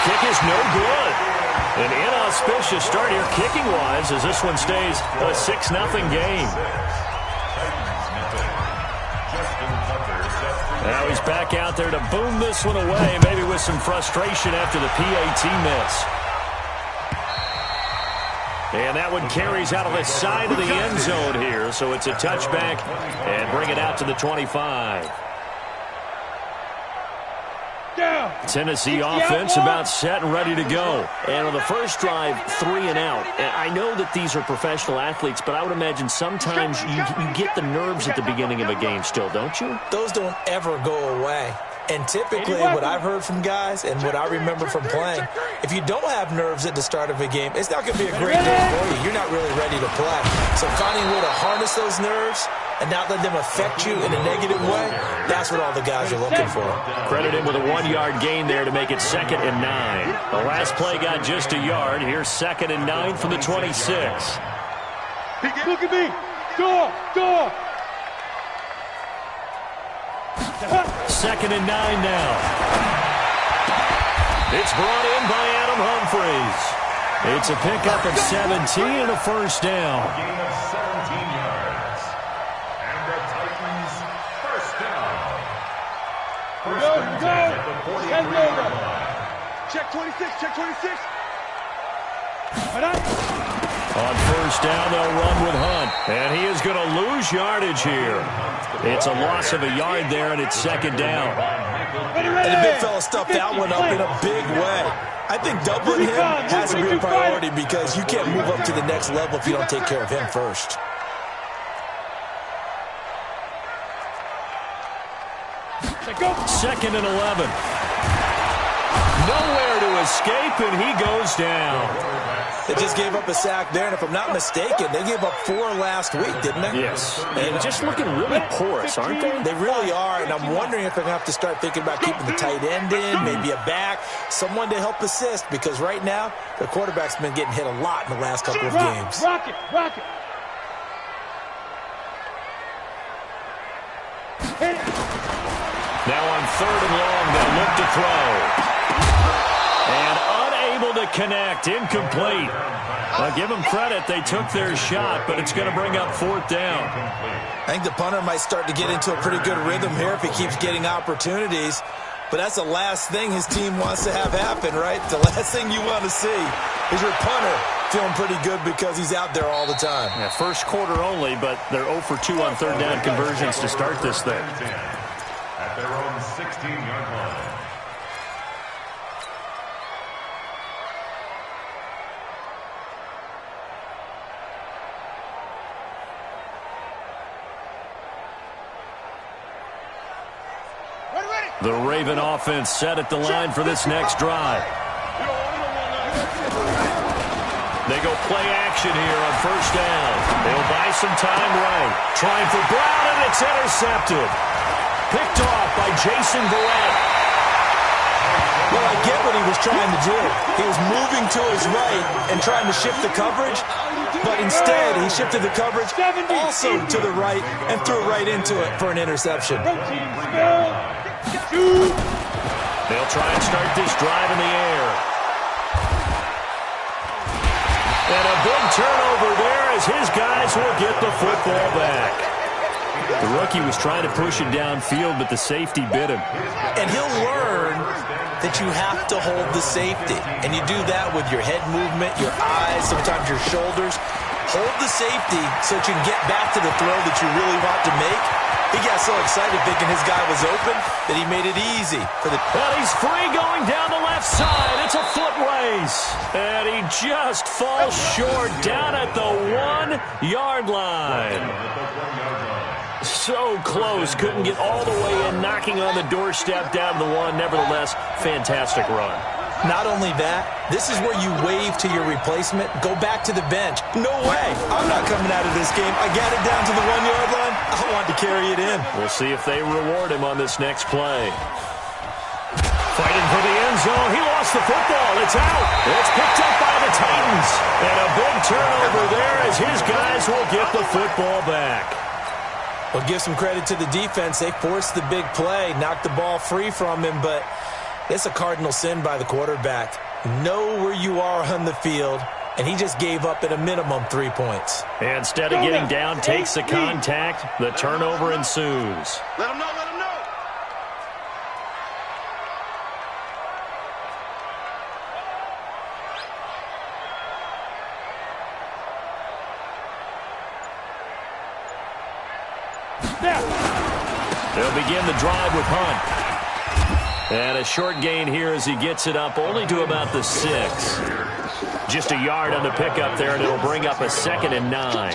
kick is no good. An inauspicious start here kicking-wise as this one stays a 6-0 game. Now he's back out there to boom this one away, maybe with some frustration after the PAT miss. And that one carries out of the side of the end zone here, so it's a touchback and bring it out to the 25. Tennessee offense about set and ready to go. And on the first drive, 3 and out. And I know that these are professional athletes, but I would imagine sometimes you get the nerves at the beginning of a game still, don't you? Those don't ever go away. And typically, what I've heard from guys and what I remember from playing, if you don't have nerves at the start of a game, it's not going to be a great day for you. You're not really ready to play. So finding a way to harness those nerves and not let them affect you in a negative way, that's what all the guys are looking for. Credit him with a 1-yard gain there to make it 2nd and 9. The last play got just a yard. Here's 2nd and 9 from the 26. Look at me. Door. 2nd and 9 now. It's brought in by Adam Humphries. It's a pickup of 17 and a first down. Gain of 17 yards. And the Titans first down. First and 10 at the 43-yard line. Check 26. On first down, they'll run with Hunt. And he is going to lose yardage here. It's a loss of a yard there, and it's 2nd down. And the big fella stuffed that one up in a big way. I think doubling him has to be a priority because you can't move up to the next level if you don't take care of him first. Second and 11. Nowhere to escape, and he goes down. They just gave up a sack there, and if I'm not mistaken, they gave up 4 last week, didn't they? Yes. And just looking really porous, aren't they? They really are, and I'm wondering if they're going to have to start thinking about keeping the tight end in, maybe a back, someone to help assist, because right now, their quarterback's been getting hit a lot in the last couple of games. Rock it. Now on 3rd and long, they'll look to throw. And unable to connect, incomplete. I'll give them credit, they took their shot, but it's going to bring up 4th down. I think the punter might start to get into a pretty good rhythm here if he keeps getting opportunities. But that's the last thing his team wants to have happen, right? The last thing you want to see is your punter feeling pretty good because he's out there all the time. Yeah, first quarter only, but they're 0 for 2 on 3rd down conversions to start this thing. At their own 16-yard line. The Raven offense set at the line for this next drive. They go play action here on first down. They'll buy some time right. Trying for Brown, and it's intercepted. Picked off by Jason Verrett. Well, I get what he was trying to do. He was moving to his right and trying to shift the coverage, but instead he shifted the coverage also to the right and threw it right into it for an interception. They'll try and start this drive in the air. And a big turnover there as his guys will get the football back. The rookie was trying to push it downfield, but the safety bit him. And he'll learn that you have to hold the safety. And you do that with your head movement, your eyes, sometimes your shoulders. Hold the safety so that you can get back to the throw that you really want to make. He got so excited thinking his guy was open that he made it easy for the... Well, he's free going down the left side. It's a foot race. And he just falls short down at the 1-yard line. So close. Couldn't get all the way in, knocking on the doorstep down to the 1. Nevertheless, fantastic run. Not only that, this is where you wave to your replacement, go back to the bench. No way. I'm not coming out of this game. I got it down to the 1-yard line. I want to carry it in. We'll see if they reward him on this next play. Fighting for the end zone. He lost the football. It's out. It's picked up by the Titans. And a big turnover there as his guys will get the football back. Well, give some credit to the defense. They forced the big play, knocked the ball free from him, but It's a cardinal sin by the quarterback. Know where you are on the field, and he just gave up at a minimum 3 points. Instead of getting down, takes the contact. The turnover ensues. Let him know, let him know. They'll begin the drive with Hunt. And a short gain here as he gets it up only to about the 6. Just a yard on the pickup there, and it'll bring up a 2nd and 9.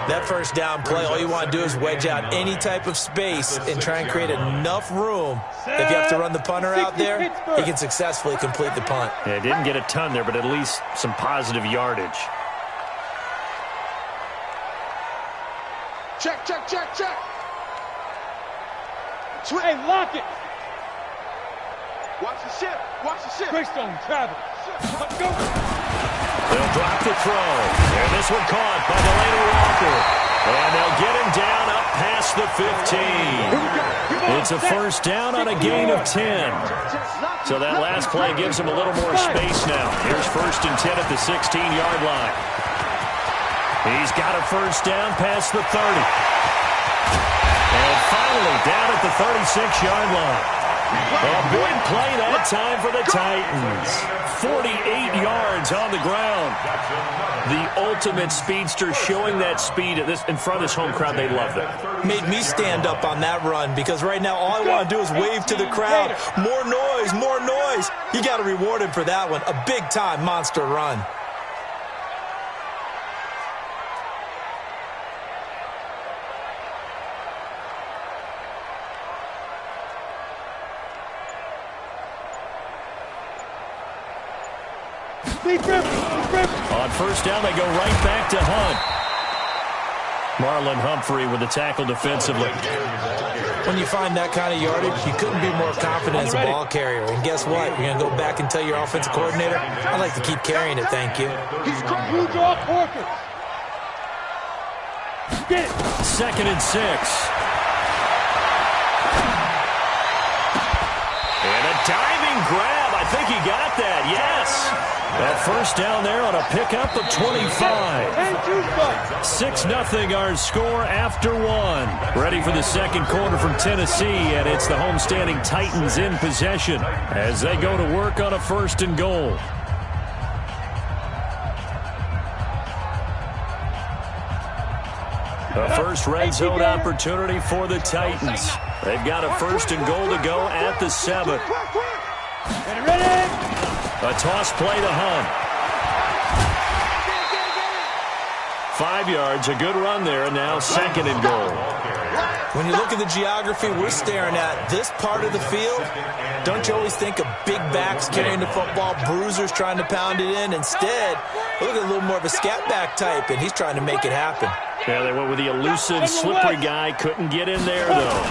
That first down play, all you want to do is wedge out any type of space and try and create enough room. If you have to run the punter out there, he can successfully complete the punt. Yeah, didn't get a ton there, but at least some positive yardage. Check, check, check, check. Hey, lock it. Watch the ship. Watch the ship. Greystone, travel. Let's go. They'll drop the throw. And this one caught by Delaney Walker. And they'll get him down up past the 15. It's a first down on a gain of 10. So that last play gives him a little more space now. Here's 1st and 10 at the 16-yard line. He's got a first down past the 30. And finally down at the 36-yard line. A big play that time for the Titans. 48 yards on the ground. The ultimate speedster, showing that speed in front of this home crowd. They love that. Made me stand up on that run because right now all I want to do is wave to the crowd. More noise, more noise. You got to reward him for that one. A big-time monster run. On first down, they go right back to Hunt. Marlon Humphrey with the tackle defensively. When you find that kind of yardage, you couldn't be more confident as a ball carrier. And guess what? You're going to go back and tell your offensive coordinator, I'd like to keep carrying it, thank you. Huge off Porter. Get it. 2nd and 6. And a diving grab. I think he got that, yes. That first down there on a pickup of 25. 6-0 our score after 1. Ready for the second quarter from Tennessee, and it's the homestanding Titans in possession as they go to work on a 1st and goal. A first red zone opportunity for the Titans. They've got a 1st and goal to go at the 7. A toss play to Hunt. 5 yards, a good run there, and now 2nd and goal. When you look at the geography we're staring at, this part of the field, don't you always think of big backs carrying the football, bruisers trying to pound it in? Instead, look at a little more of a scat back type, and he's trying to make it happen. Yeah, they went with the elusive, slippery guy. Couldn't get in there, though.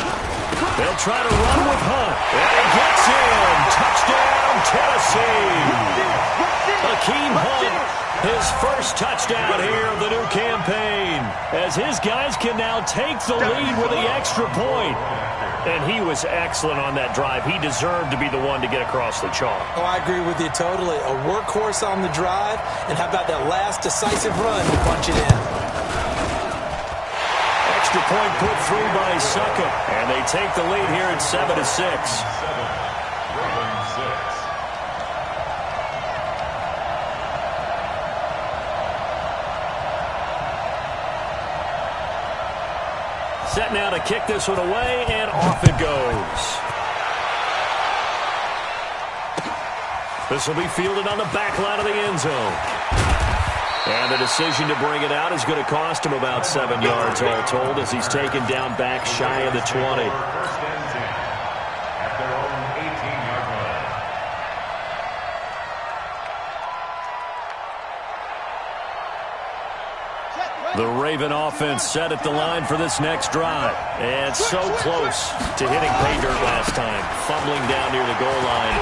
They'll try to run with Hunt. And he gets in. Touchdown, Tennessee. Akeem Hunt, his first touchdown here of the new campaign, as his guys can now take the lead with the extra point. And he was excellent on that drive. He deserved to be the one to get across the chalk. Oh, I agree with you totally. A workhorse on the drive, and how about that last decisive run to punch it in? Extra point put through by Succop, and they take the lead here at 7-6. Set now to kick this one away, and off it goes. This will be fielded on the back line of the end zone. And the decision to bring it out is going to cost him about 7 yards all told, as he's taken down back shy of the 20. The Raven offense set at the line for this next drive. And so close to hitting pay dirt last time, fumbling down near the goal line.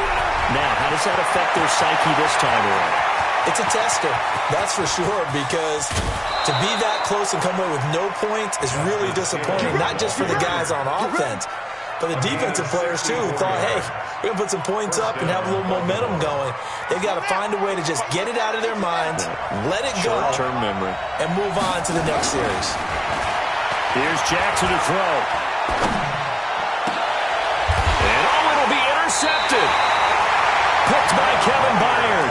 Now, how does that affect their psyche this time around? It's a tester, that's for sure, because to be that close and come away with no points is really disappointing, not just for the guys on offense, But the defensive players, too, thought, hey, we're going to put some points up and have a little momentum going. They've got to find a way to just get it out of their minds, let it go, short-term memory, and move on to the next series. Here's Jackson to throw. And it'll be intercepted. Picked by Kevin Byard.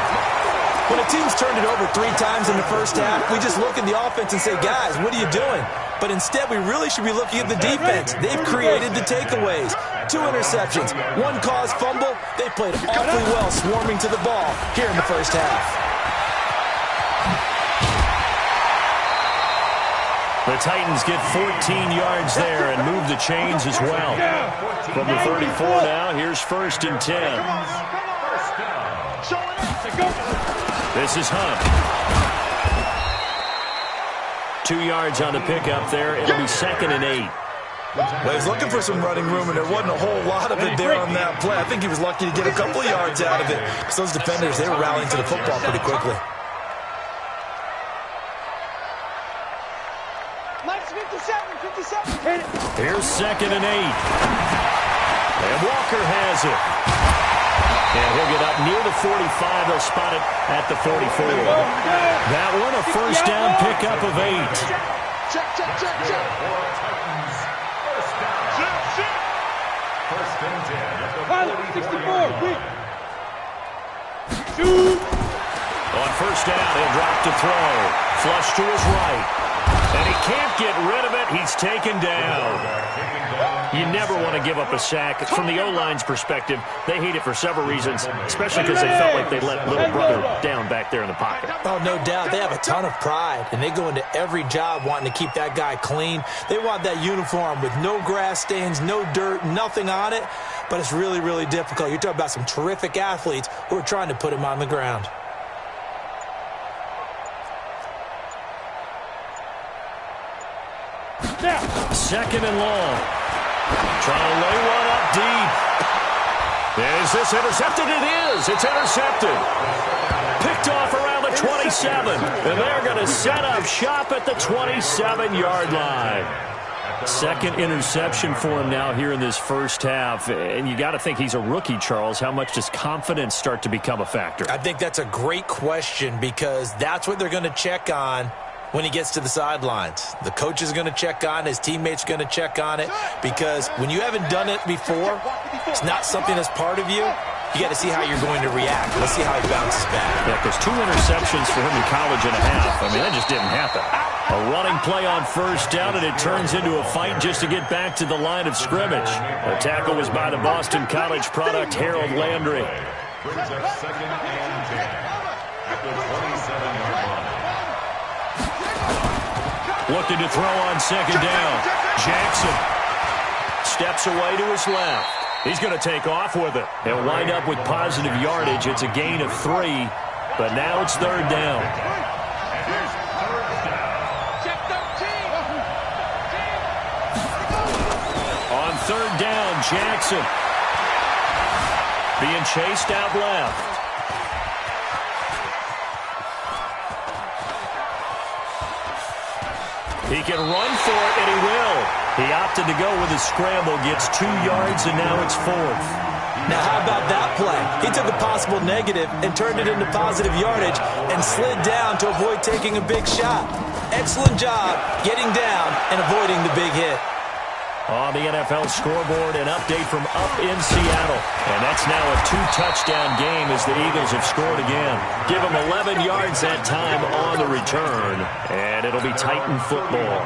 When a team's turned it over 3 times in the first half, we just look at the offense and say, guys, what are you doing? But instead, we really should be looking at the defense. They've created the takeaways. 2 interceptions, 1 caused fumble. They played awfully well swarming to the ball here in the first half. The Titans get 14 yards there and move the chains as well. From the 34 now, here's 1st and 10. This is Hunt. 2 yards on the pickup there. It'll be 2nd and 8. Well, he's looking for some running room, and there wasn't a whole lot of it there on that play. I think he was lucky to get a couple of yards out of it. So those defenders, they were rallying to the football pretty quickly. Here's 2nd and 8. And Walker has it. And he'll get up near the 45. They'll spot it at the 44. That one, a first down pickup of 8. Check. First and 10 at the 64. Shoot. On first down, he'll drop to throw. Flush to his right. And he can't get rid of it. He's taken down. You never want to give up a sack. From the O-line's perspective, they hate it for several reasons, especially because they felt like they let little brother down back there in the pocket. Oh, no doubt. They have a ton of pride, and they go into every job wanting to keep that guy clean. They want that uniform with no grass stains, no dirt, nothing on it. But it's really, really difficult. You're talking about some terrific athletes who are trying to put him on the ground. Second and long. Trying to lay one up deep. Is this intercepted? It is. It's intercepted. Picked off around the 27. And they're going to set up shop at the 27-yard line. Second interception for him now here in this first half. And you got to think he's a rookie, Charles. How much does confidence start to become a factor? I think that's a great question because that's what they're going to check on when he gets to the sidelines. The coach is going to check on it. His teammates are going to check on it because when you haven't done it before, it's not something that's part of you. You got to see how you're going to react. Let's see how he bounces back. Yeah, because 2 interceptions for him in college and a half. I mean, that just didn't happen. A running play on first down, and it turns into a fight just to get back to the line of scrimmage. The tackle was by the Boston College product, Harold Landry. Brings up 2nd and 10 at the 27-yard line. Looking to throw on second down. Jackson steps away to his left. He's going to take off with it. He'll wind up with positive yardage. It's a gain of 3, but now it's 3rd down. On 3rd down, Jackson being chased out left. He can run for it, and he will. He opted to go with his scramble, gets 2 yards, and now it's 4th. Now, how about that play? He took a possible negative and turned it into positive yardage and slid down to avoid taking a big shot. Excellent job getting down and avoiding the big hit. On the NFL scoreboard, an update from up in Seattle. And that's now a 2-touchdown game as the Eagles have scored again. Give them 11 yards that time on the return. And it'll be Titan football.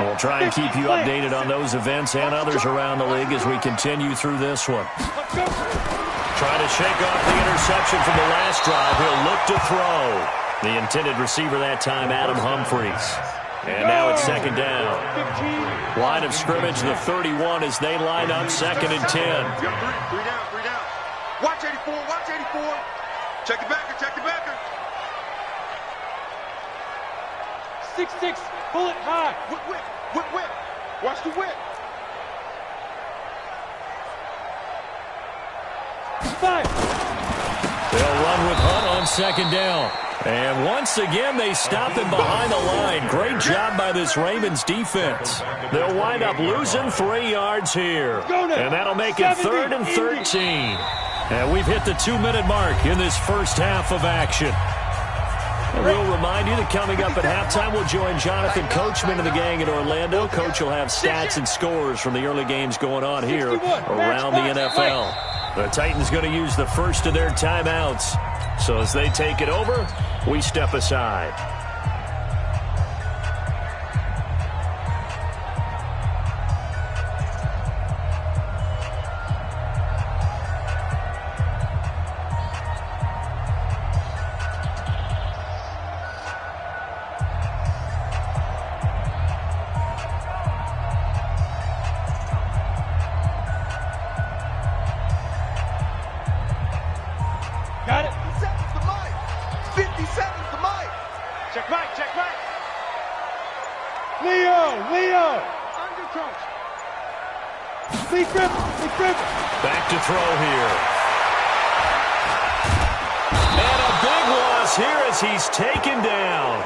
We'll try and keep you updated on those events and others around the league as we continue through this one. Trying to shake off the interception from the last drive. He'll look to throw. The intended receiver that time, Adam Humphries. And now it's 2nd down. Line of scrimmage, the 31 as they line up 2nd and 10. Three down. Watch 84, watch 84. Check the backer, check the backer. 6-6, pull it high. Whip. Watch the whip. 5. They'll run with Hunt on second down. And once again, they stop him behind the line. Great job by this Ravens defense. They'll wind up losing 3 yards here. And that'll make it 3rd and 13. And we've hit the 2-minute mark in this first half of action. And we'll remind you that coming up at halftime, we'll join Jonathan Coachman and the gang in Orlando. Coach will have stats and scores from the early games going on here around the NFL. The Titans going to use the first of their timeouts. So as they take it over, we step aside. Got it. 50 seconds to Mike. 50 seconds to Mike. Check Mike, check Mike. Leo. Under coach. Lee Griffin. Back to throw here. And a big loss here as he's taken down.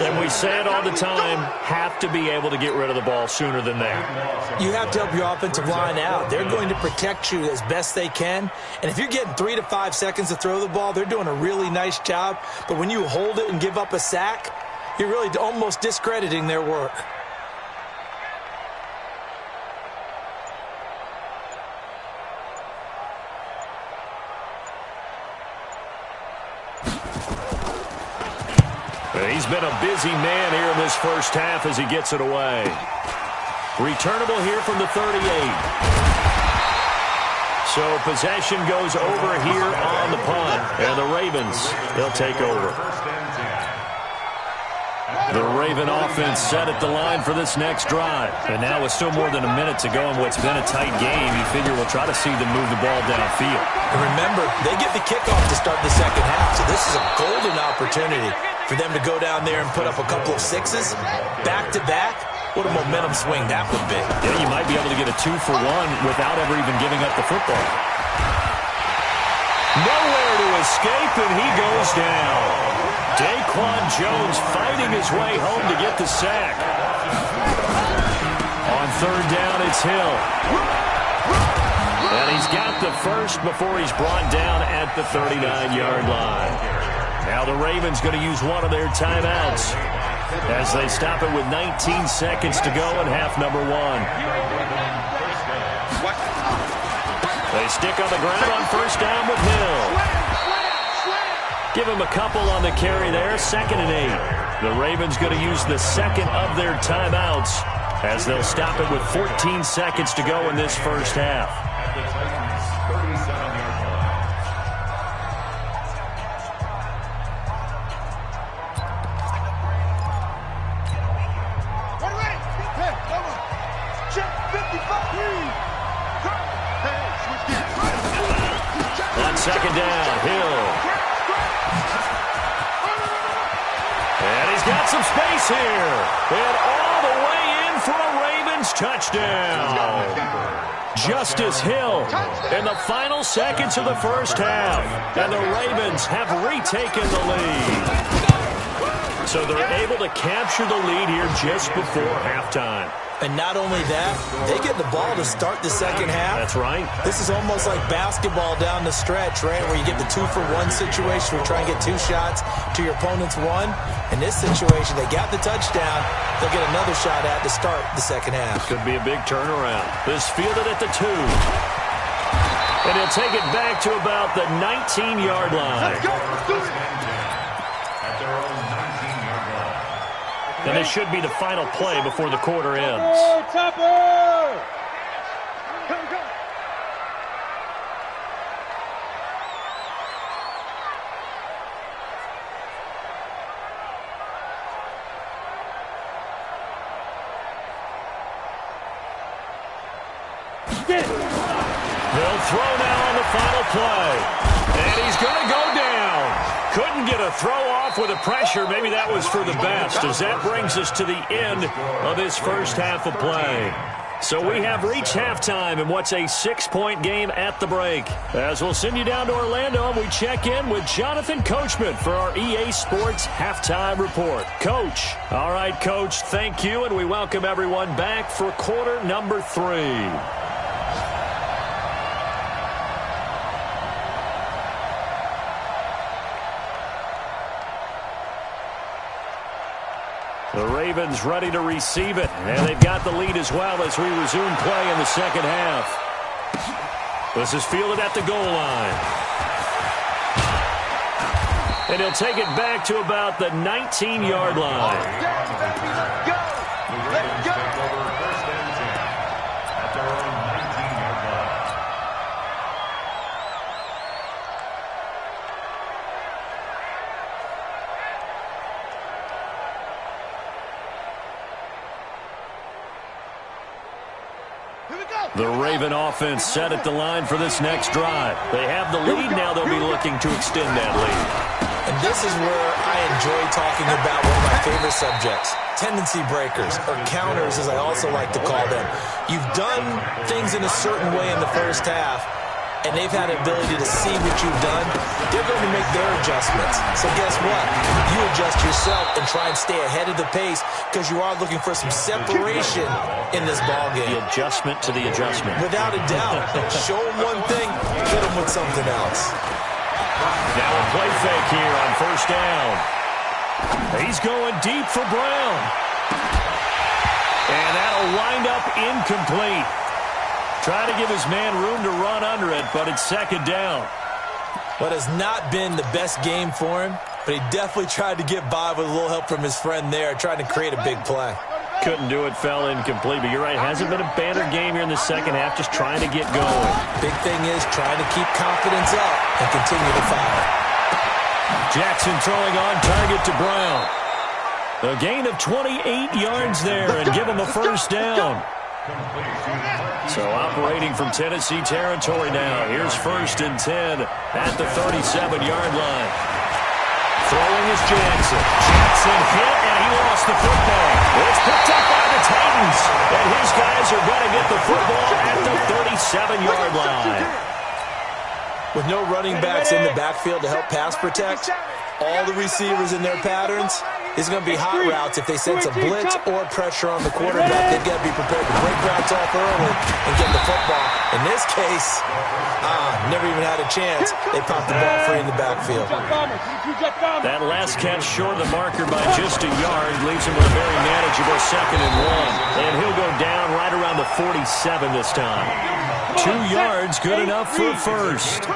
And we say it all the time, have to be able to get rid of the ball sooner than that. You have to help your offensive line out. They're going to protect you as best they can. And if you're getting 3 to 5 seconds to throw the ball, they're doing a really nice job. But when you hold it and give up a sack, you're really almost discrediting their work. He's been a busy man here in this first half as he gets it away. Returnable here from the 38. So possession goes over here on the punt. And the Ravens, they'll take over. The Raven offense set at the line for this next drive. And now with still more than a minute to go in what's been a tight game, you figure we'll try to see them move the ball downfield. And remember, they get the kickoff to start the second half. So this is a golden opportunity for them to go down there and put up a couple of sixes back-to-back. What a momentum swing that would be. Yeah, you might be able to get a 2-for-1 without ever even giving up the football. Nowhere to escape, and he goes down. Daquan Jones fighting his way home to get the sack. On third down, it's Hill. And he's got the first before he's brought down at the 39-yard line. Now the Ravens going to use one of their timeouts as they stop it with 19 seconds to go in half number 1. They stick on the ground on first down with Hill. Give him a couple on the carry there, 2nd and 8. The Ravens going to use the second of their timeouts as they'll stop it with 14 seconds to go in this first half. On second down, Hill. And he's got some space here. And all the way in for a Ravens touchdown. Justice Hill in the final seconds of the first half. And the Ravens have retaken the lead. So they're able to capture the lead here just before halftime. And not only that, they get the ball to start the second half. That's right. This is almost like basketball down the stretch, right, where you get the 2-for-1 situation where you try and get 2 shots to your opponent's 1. In this situation, they got the touchdown. They'll get another shot at to start the second half. Could be a big turnaround. This fielded at the 2. And he'll take it back to about the 19-yard line. Let's go. Let's do it. And this should be the final play before the quarter ends. Topper! Come, come. Get it. They'll throw now on the final play. And he's going to go down. Couldn't get a throw off with the pressure. Maybe that was for the best, as that brings us to the end of this first half of play. So we have reached halftime in what's a 6-point game at the break. As we'll send you down to Orlando, and we check in with Jonathan Coachman for our EA Sports Halftime Report. Coach. All right, Coach, thank you, and we welcome everyone back for quarter number 3. The Ravens ready to receive it, and they've got the lead as well as we resume play in the second half. This is fielded at the goal line. And he'll take it back to about the 19-yard line. Let's go! First and 10 at their own 19-yard line. The Raven offense set at the line for this next drive. They have the lead. Now they'll be looking to extend that lead. And this is where I enjoy talking about one of my favorite subjects, tendency breakers, or counters as I also like to call them. You've done things in a certain way in the first half, and they've had an ability to see what you've done. They're going to make their adjustments. So guess what? You adjust yourself and try and stay ahead of the pace because you are looking for some separation in this ballgame. The adjustment to the adjustment. Without a doubt. Show them one thing, hit them with something else. Now a play fake here on first down. He's going deep for Brown. And that'll wind up incomplete. Trying to give his man room to run under it, but it's second down. What has not been the best game for him, but he definitely tried to get by with a little help from his friend there, trying to create a big play. Couldn't do it, fell incomplete, but you're right, hasn't been a banner game here in the second half, just trying to get going. Big thing is trying to keep confidence up and continue to fire. Jackson throwing on target to Brown. A gain of 28 yards there and give him a first down. So operating from Tennessee territory now. Here's first and 10 at the 37-yard line. Throwing is Jackson. Jackson hit, and he lost the football. It's picked up by the Titans, and his guys are going to get the football at the 37-yard line. With no running backs in the backfield to help pass protect, all the receivers in their patterns, it's going to be hot routes if they sense a blitz or pressure on the quarterback. They've got to be prepared to break routes off early and get the football. In this case, never even had a chance. They popped the ball free in the backfield. That last catch short of the marker by just a yard leaves him with a very manageable second and 1. And he'll go down right around the 47 this time. 2 yards, good enough for a first.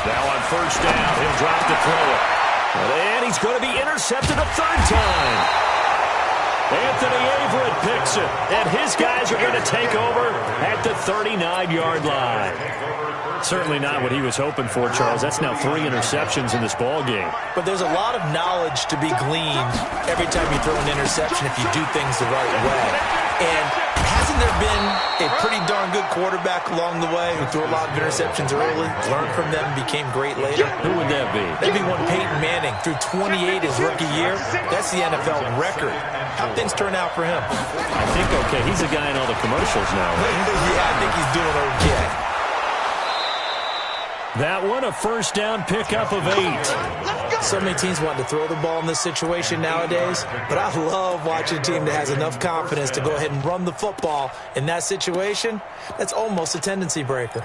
Now on first down, he'll drop to throw it. And he's going to be intercepted a third time. Anthony Averett picks it, and his guys are going to take over at the 39-yard line. Certainly not what he was hoping for, Charles. That's now 3 interceptions in this ball game. But there's a lot of knowledge to be gleaned every time you throw an interception if you do things the right way. And hasn't there been a pretty darn good quarterback along the way who threw a lot of interceptions early, learned from them, became great later? Who would that be? That'd be one Peyton Manning. Threw 28 his rookie year. That's the NFL record. How'd things turn out for him? I think okay. He's a guy in all the commercials now, right? Yeah, I think he's doing okay. That one, a first down pickup of 8. So many teams want to throw the ball in this situation nowadays, but I love watching a team that has enough confidence to go ahead and run the football in that situation. That's almost a tendency breaker.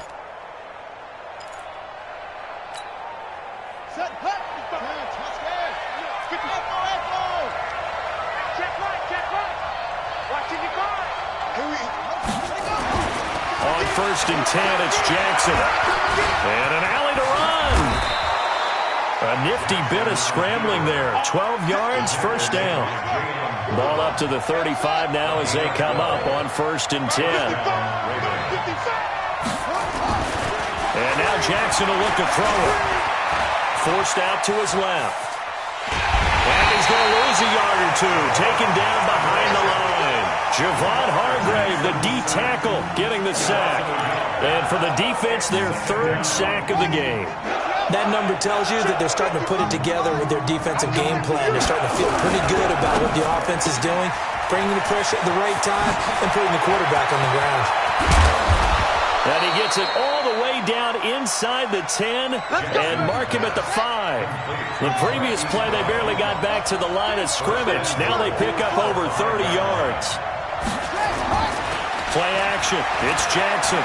On first and 10, it's Jackson. And an alley to run. A nifty bit of scrambling there. 12 yards, first down. Ball up to the 35 now as they come up on first and 10. And now Jackson will look to throw it. Forced out to his left. And he's going to lose a yard or two. Taken down behind the line. Javon Hargrave, the D tackle, getting the sack. And for the defense, their 3rd sack of the game. That number tells you that they're starting to put it together with their defensive game plan. They're starting to feel pretty good about what the offense is doing, bringing the pressure at the right time, and putting the quarterback on the ground. And he gets it all the way down inside the 10 and mark him at the 5. The previous play, they barely got back to the line of scrimmage. Now they pick up over 30 yards. Play action. It's Jackson.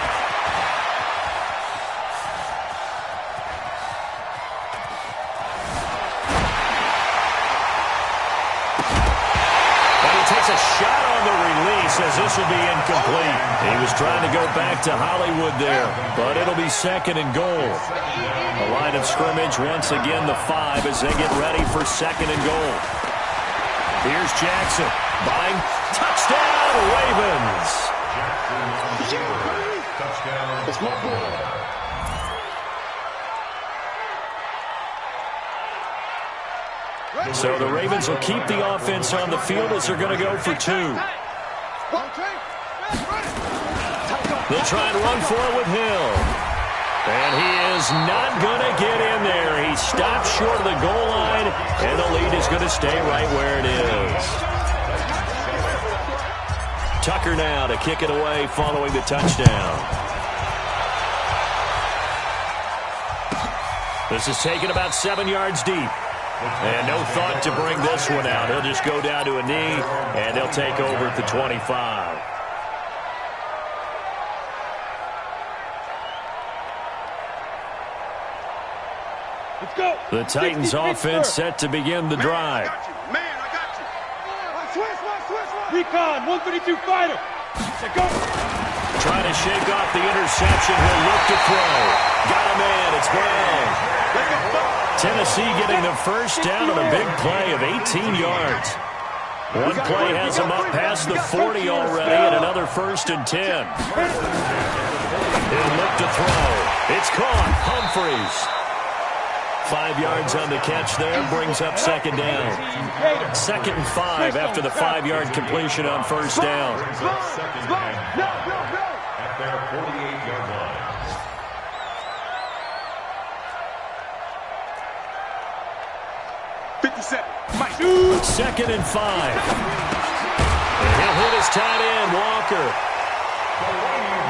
Takes a shot on the release as this will be incomplete. He was trying to go back to Hollywood there, but it'll be 2nd and goal. The line of scrimmage once again the 5 as they get ready for 2nd and goal. Here's Jackson. Buying. Touchdown, Ravens. Touchdown. So the Ravens will keep the offense on the field as they're going to go for 2. They'll try and run for it with Hill. And he is not going to get in there. He stopped short of the goal line, and the lead is going to stay right where it is. Tucker now to kick it away following the touchdown. This is taken about 7 yards deep. And no thought to bring this one out. He'll just go down to a knee, and they'll take over at the 25. Let's go. The Titans offense set to begin the drive. Man, I got you. Switch. Recon, 132 fighter. Go. Trying to shake off the interception. He'll look to throw. Got a man. It's Brown. Tennessee getting the first down on a big play of 18 yards. One play has them up past the 40 already, and another 1st and 10. He'll look to throw. It's caught. Humphreys. 5 yards on the catch there, brings up 2nd down. 2nd and 5 after the 5-yard completion on 1st down. At their 48-yard line. 57. 2nd and 5. And he'll hit his tight end, Walker.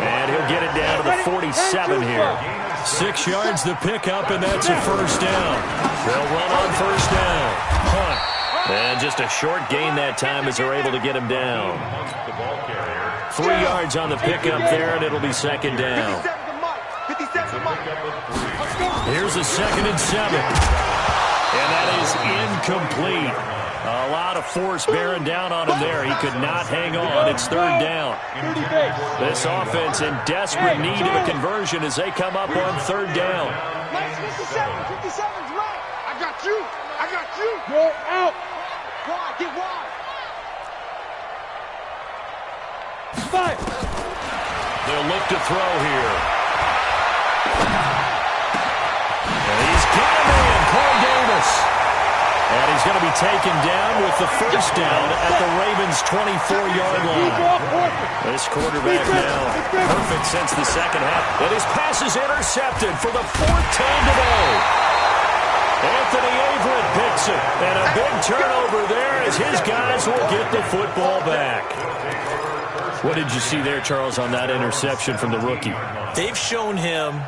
And he'll get it down to the 47 here. 6 yards the pickup, and that's a 1st down. They'll run on 1st down. Hunt. And just a short gain that time as they're able to get him down. 3 yards on the pickup there, and it'll be 2nd down. Here's a 2nd and 7. And that is incomplete. A lot of force bearing down on him there. He could not hang on. It's 3rd down. This offense in desperate need of a conversion as they come up on 3rd down. 57's right. I got you. Go out. Wide, get wide. 5. They'll look to throw here. And he's got a man, Corey Davis. And he's going to be taken down with the 1st down at the Ravens' 24-yard line. This quarterback now perfect since the 2nd half. And his pass is intercepted for the 4th time today. Anthony Averett picks it. And a big turnover there as his guys will get the football back. What did you see there, Charles, on that interception from the rookie? They've shown him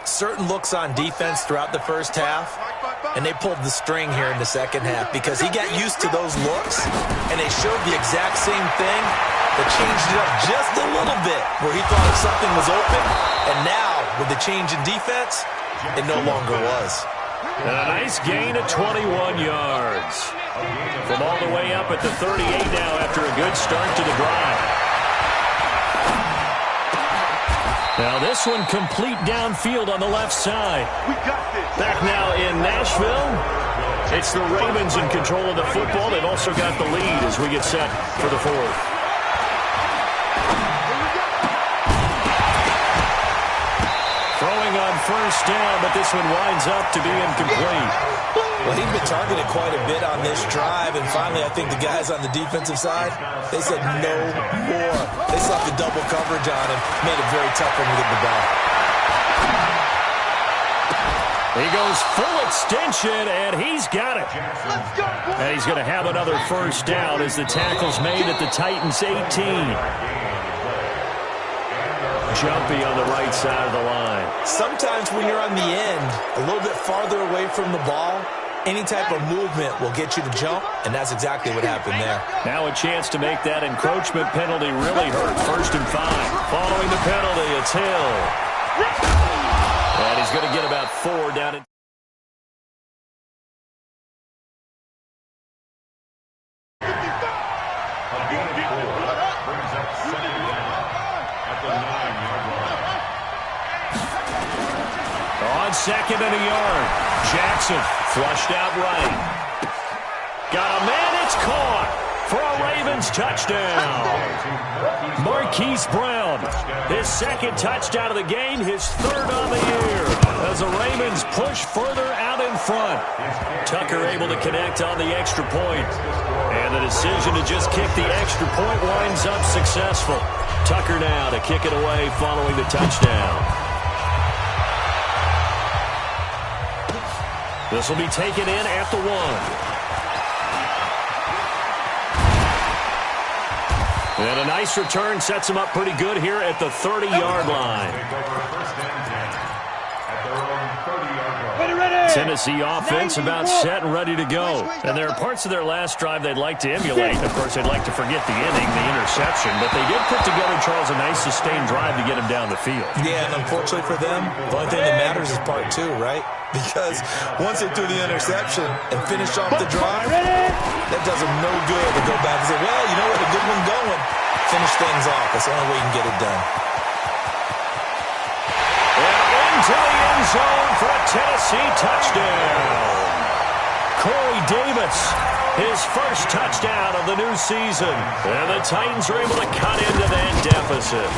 certain looks on defense throughout the 1st half, and they pulled the string here in the 2nd half because he got used to those looks, and they showed the exact same thing, but changed it up just a little bit where he thought something was open, and now with the change in defense, it no longer was. And a nice gain of 21 yards. From all the way up at the 38 now after a good start to the drive. Now this one complete downfield on the left side. We got this. Back now in Nashville. It's the Ravens in control of the football. They've also got the lead as we get set for the 4th. Throwing on 1st down, but this one winds up to be incomplete. Well, he's been targeted quite a bit on this drive, and finally I think the guys on the defensive side, they said no more. They slapped the double coverage on him, made it very tough for him to get the ball. He goes full extension, and he's got it. And he's going to have another first down as the tackle's made at the Titans' 18. Jumpy on the right side of the line. Sometimes when you're on the end, a little bit farther away from the ball, any type of movement will get you to jump, and that's exactly what happened there. Now a chance to make that encroachment penalty really hurt. 1st and 5. Following the penalty, it's Hill. And he's going to get about 4 down at on 2nd and a yard. Jackson flushed out right. Got a man, it's caught for a Ravens touchdown. Marquise Brown, his 2nd touchdown of the game, his 3rd on the year, as the Ravens push further out in front. Tucker able to connect on the extra point, and the decision to just kick the extra point winds up successful. Tucker now to kick it away following the touchdown. This will be taken in at the 1. And a nice return sets him up pretty good here at the 30-yard line. Tennessee offense about set and ready to go. And there are parts of their last drive they'd like to emulate. Of course, they'd like to forget the inning, the interception. But they did put together, Charles, a nice sustained drive to get him down the field. Yeah, and unfortunately for them, the only thing that matters is part 2, right? Because once they threw the interception and finished off the drive, that does them no good to go back and say, well, you know what, a good one going. Finish things off. That's the only way you can get it done. And into the end zone for a Tennessee touchdown. Corey Davis, his first touchdown of the new season. And the Titans are able to cut into that deficit.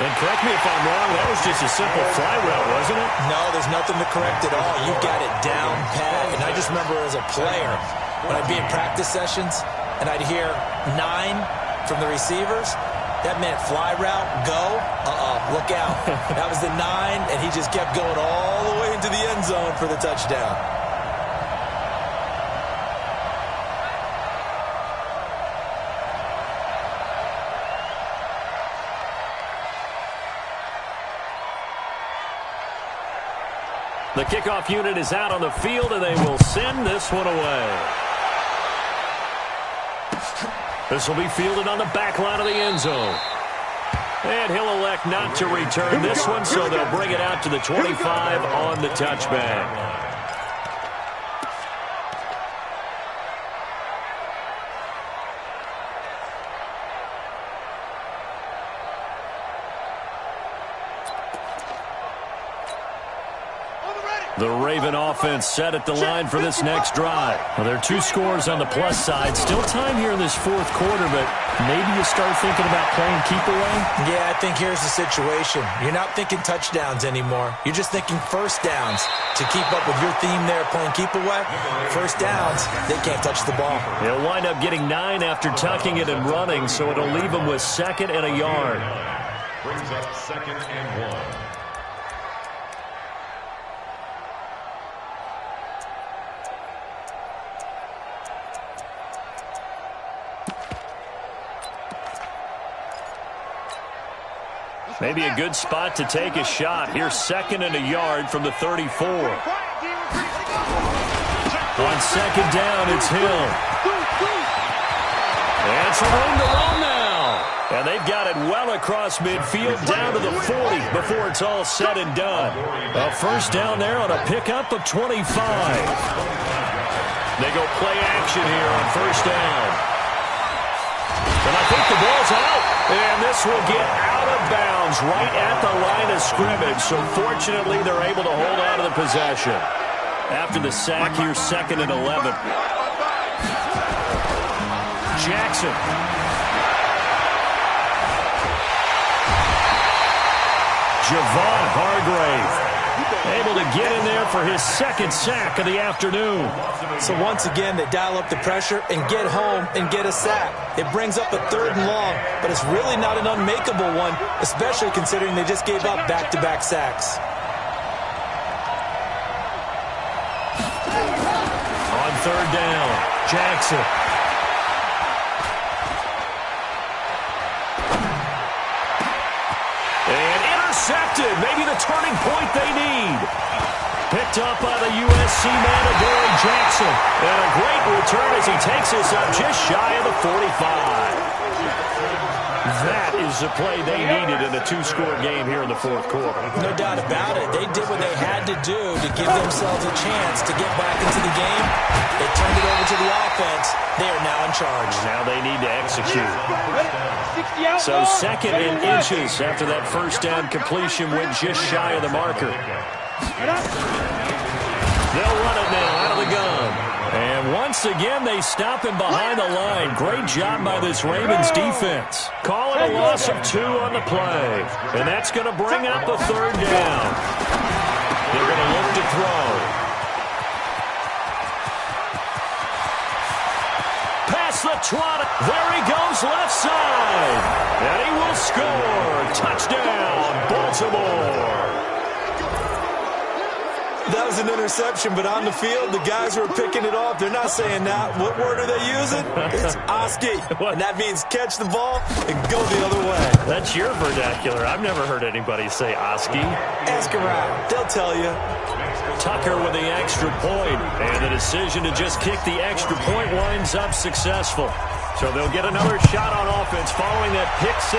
And correct me if I'm wrong, that was just a simple fly route, wasn't it? No, there's nothing to correct at all. You've got it down pat. And I just remember as a player, when I'd be in practice sessions and I'd hear 9 from the receivers, that meant fly route, go, look out. That was the 9, and he just kept going all the way into the end zone for the touchdown. The kickoff unit is out on the field, and they will send this one away. This will be fielded on the back line of the end zone. And he'll elect not to return this one, so they'll bring it out to the 25 on the touchback. The Raven offense set at the line for this next drive. Well, there are 2 scores on the plus side. Still time here in this 4th quarter, but maybe you start thinking about playing keep away? Yeah, I think here's the situation. You're not thinking touchdowns anymore. You're just thinking first downs. To keep up with your theme there, playing keep away, first downs, they can't touch the ball. He'll wind up getting 9 after tucking it and running, so it'll leave him with 2nd and a yard. Brings up 2nd and 1. Maybe a good spot to take a shot. Here's 2nd and a yard from the 34. On 2nd down, it's Hill. And some room to run now. And they've got it well across midfield down to the 40 before it's all said and done. A first down there on a pickup of 25. They go play action here on first down. And I think the ball's out. And this will get out of bounds right at the line of scrimmage. So fortunately, they're able to hold on to the possession. After the sack, here's 2nd and 11. Jackson. Javon Hargrave able to get in there for his 2nd sack of the afternoon. So once again, they dial up the pressure and get home and get a sack. It brings up a 3rd and long, but it's really not an unmakeable one, especially considering they just gave up back-to-back sacks. third down. Jackson. And intercepted. Maybe the turning point they need. Picked up by the USC man, Adoree Jackson. And a great return as he takes us up just shy of the 45. That is the play they needed in a two-score game here in the fourth quarter. No doubt about it. They did what they had to do to give themselves a chance to get back into the game. They turned it over to the offense. They are now in charge. Now they need to execute. So second and inches after that first down completion went just shy of the marker. They'll run it now out of the gun. And once again, they stop him behind the line. Great job by this Ravens defense. Call it a loss of 2 on the play. And that's going to bring up a third down. They're going to look to throw. Pass the trot. There he goes left side. And he will score. Touchdown, Baltimore. That was an interception, but on the field, the guys who are picking it off, they're not saying that. What word are they using? It's Oski. And that means catch the ball and go the other way. That's your vernacular. I've never heard anybody say Oski. Ask around. They'll tell you. Tucker with the extra point. And the decision to just kick the extra point winds up successful. So they'll get another shot on offense following that pick 6.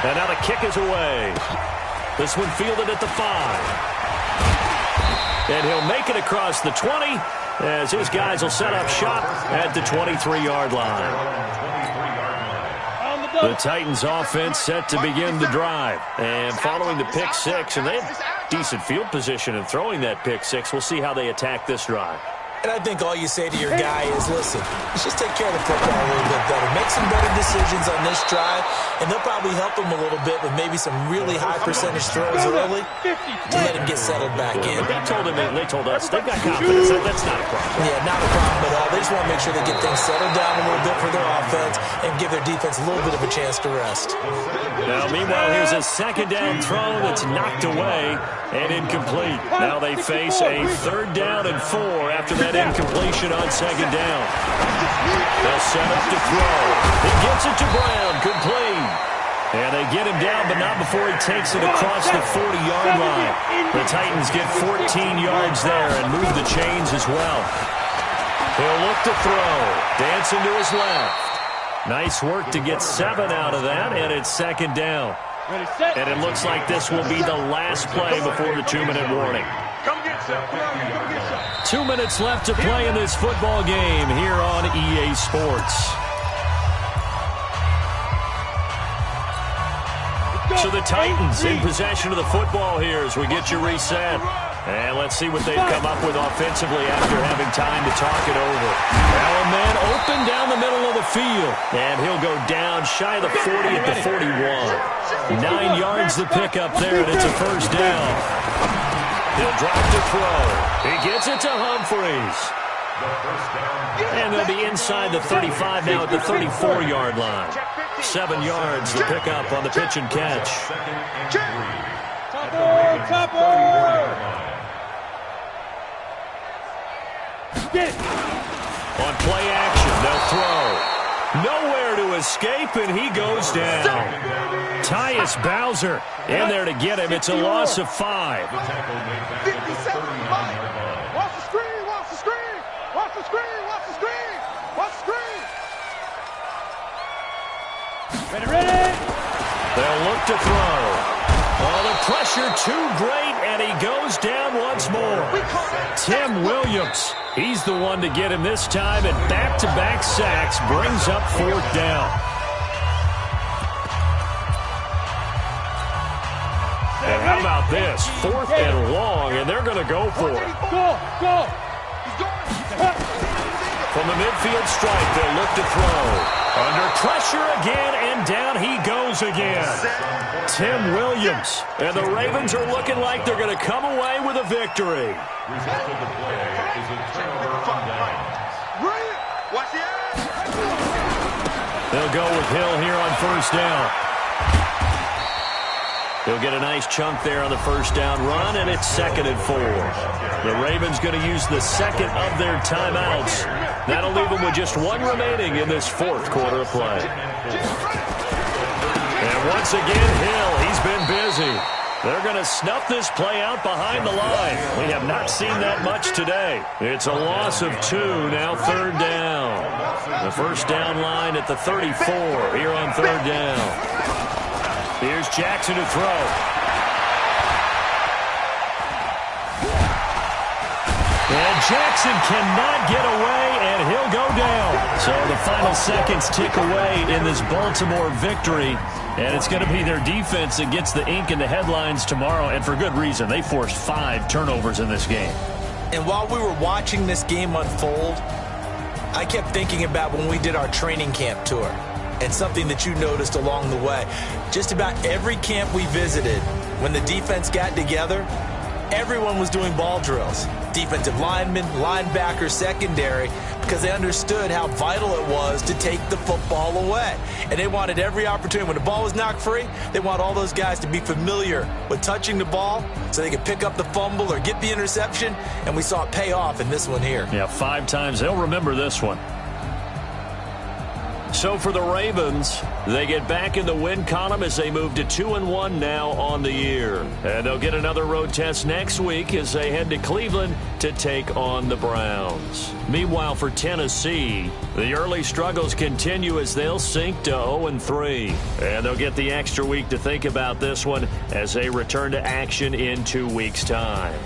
And now the kick is away. This one fielded at the 5. And he'll make it across the 20 as his guys will set up shop at the 23-yard line. The Titans offense set to begin the drive. And following the pick 6, and they have decent field position in throwing that pick 6. We'll see how they attack this drive. And I think all you say to your guy is, listen, let's just take care of the football a little bit better. Make some better decisions on this drive, and they'll probably help him a little bit with maybe some really high percentage throws early to let him get settled back in. They told us they've got confidence. That's not a problem. Yeah, not a problem at all. They just want to make sure they get things settled down a little bit for their offense and give their defense a little bit of a chance to rest. Now, meanwhile, here's a second down throw that's knocked away and incomplete. Now they face a third down and 4 after that incompletion on second down. They'll set up to throw. He gets it to Brown, complete. And they get him down, but not before he takes it across the 40-yard line. The Titans get 14 yards there and move the chains as well. He'll look to throw. Dancing to his left. Nice work to get 7 out of that, and it's second down. And it looks like this will be the last play before the 2-minute warning. 2 minutes left to play in this football game here on EA Sports. So the Titans in possession of the football here as we get you reset. And let's see what they've come up with offensively after having time to talk it over. Now a man open down the middle of the field. And he'll go down shy of the 40 at the 41. 9 yards the pickup there, and it's a first down. He'll drop to throw. He gets it to Humphreys. And they'll be inside the 35 now at the 34-yard line. 7 yards to pick up on the pitch and catch. On play action, they'll throw. Nowhere to escape, and he goes down. Tyus Bowser in there to get him. It's a loss of 5. 57. Watch the screen, watch the screen. Watch the screen, watch the screen. Watch the screen. Ready. They'll look to throw. Oh, the pressure too great, and he goes down once more. Tim Williams, he's the one to get him this time, and back-to-back sacks brings up 4th down. And how about this? 4th and long, and they're going to go for it. Go. From the midfield stripe, they'll look to throw. Under pressure again, and down he goes again. Tim Williams. And the Ravens are looking like they're going to come away with a victory. They'll go with Hill here on first down. He'll get a nice chunk there on the first down run, and it's 2nd and 4. The Ravens going to use the second of their timeouts. That'll leave them with just one remaining in this fourth quarter of play. And once again, Hill, he's been busy. They're going to snuff this play out behind the line. We have not seen that much today. It's a loss of 2, now 3rd down. The first down line at the 34 here on 3rd down. Here's Jackson to throw. And Jackson cannot get away, and he'll go down. So the final seconds tick away in this Baltimore victory. And it's going to be their defense that gets the ink in the headlines tomorrow, and for good reason. They forced 5 turnovers in this game. And while we were watching this game unfold, I kept thinking about when we did our training camp tour and something that you noticed along the way. Just about every camp we visited, when the defense got together, everyone was doing ball drills. Defensive linemen, linebackers, secondary, because they understood how vital it was to take the football away. And they wanted every opportunity. When the ball was knocked free, they want all those guys to be familiar with touching the ball so they could pick up the fumble or get the interception. And we saw it pay off in this one here. Yeah, 5 times. They'll remember this one. So for the Ravens, they get back in the win column as they move to 2-1 now on the year. And they'll get another road test next week as they head to Cleveland to take on the Browns. Meanwhile, for Tennessee, the early struggles continue as they'll sink to 0-3. And they'll get the extra week to think about this one as they return to action in 2 weeks' time.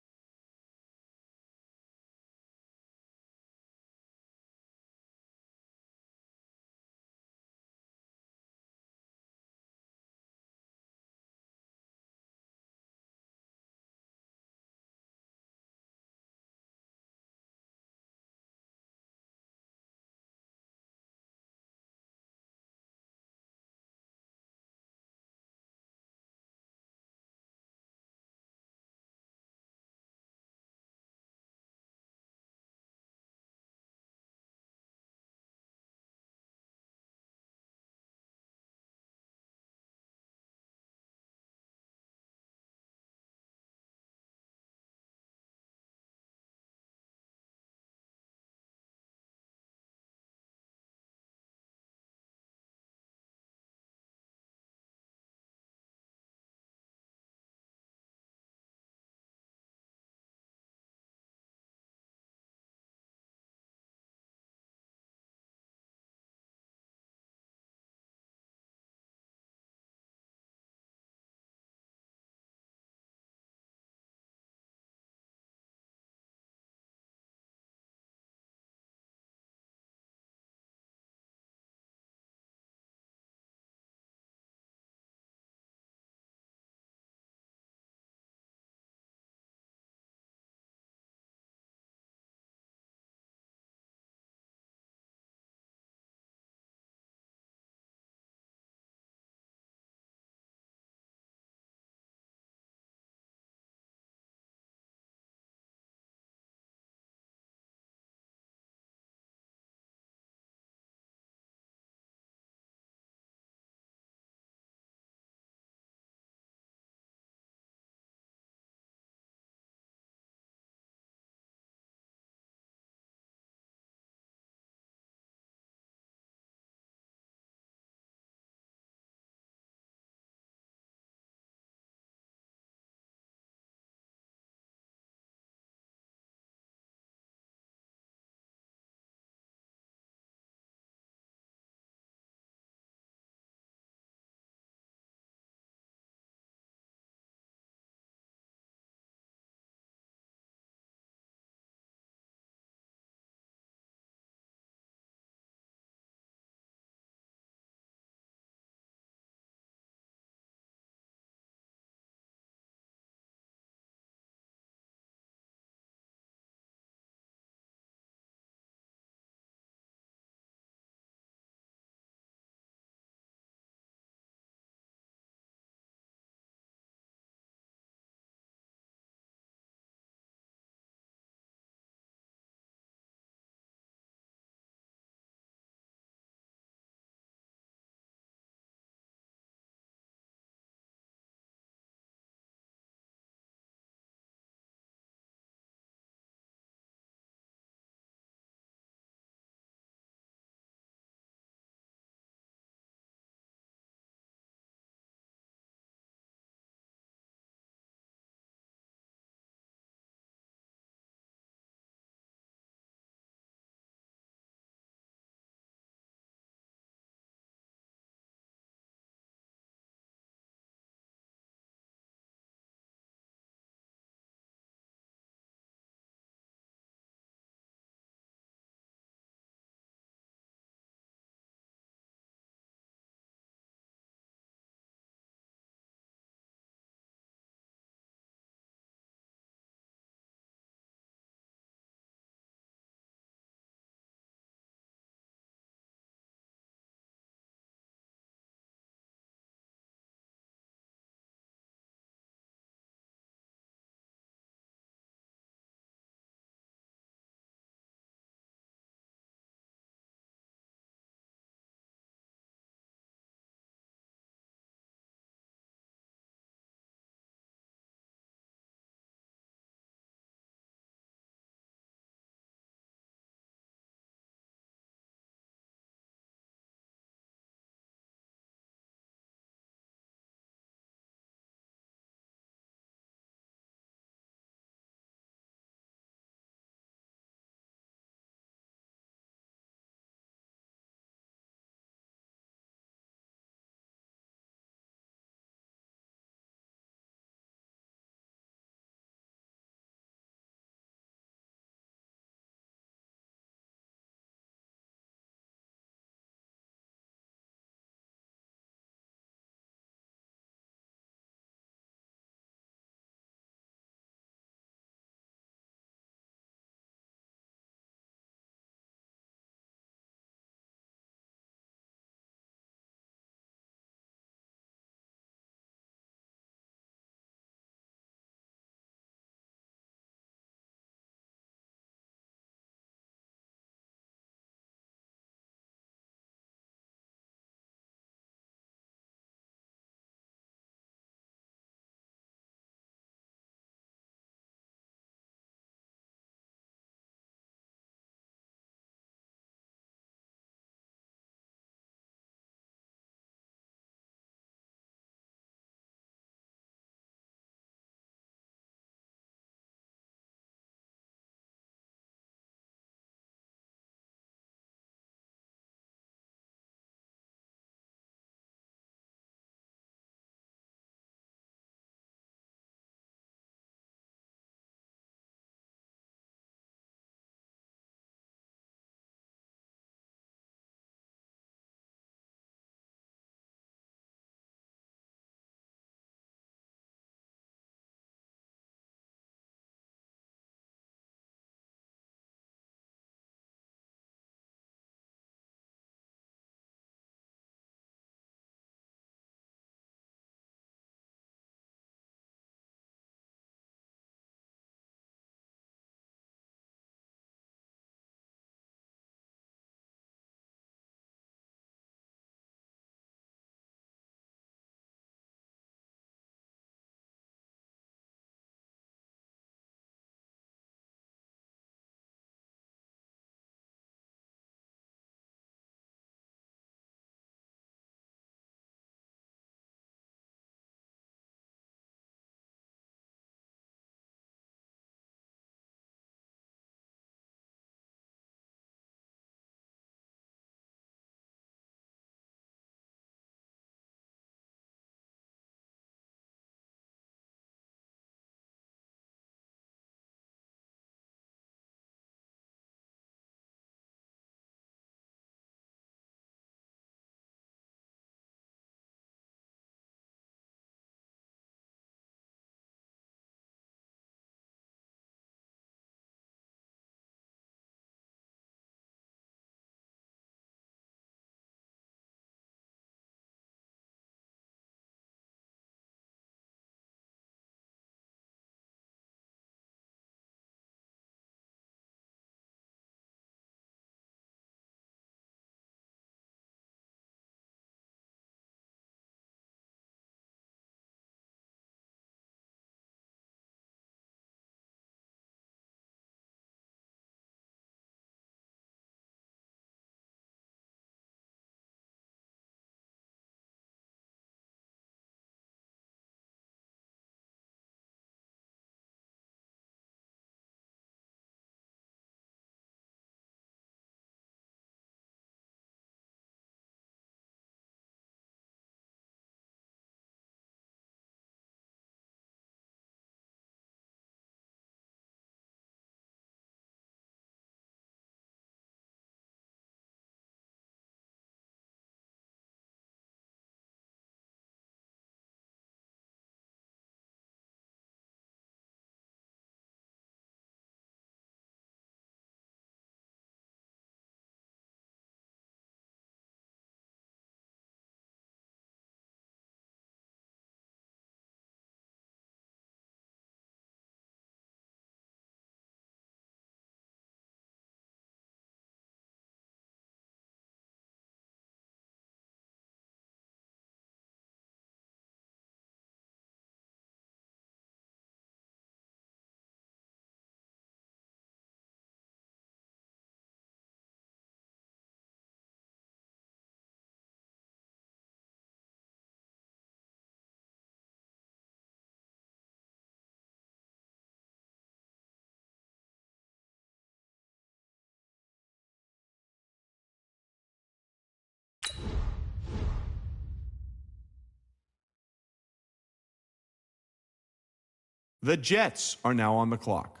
The Jets are now on the clock.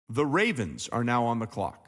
The Ravens are now on the clock.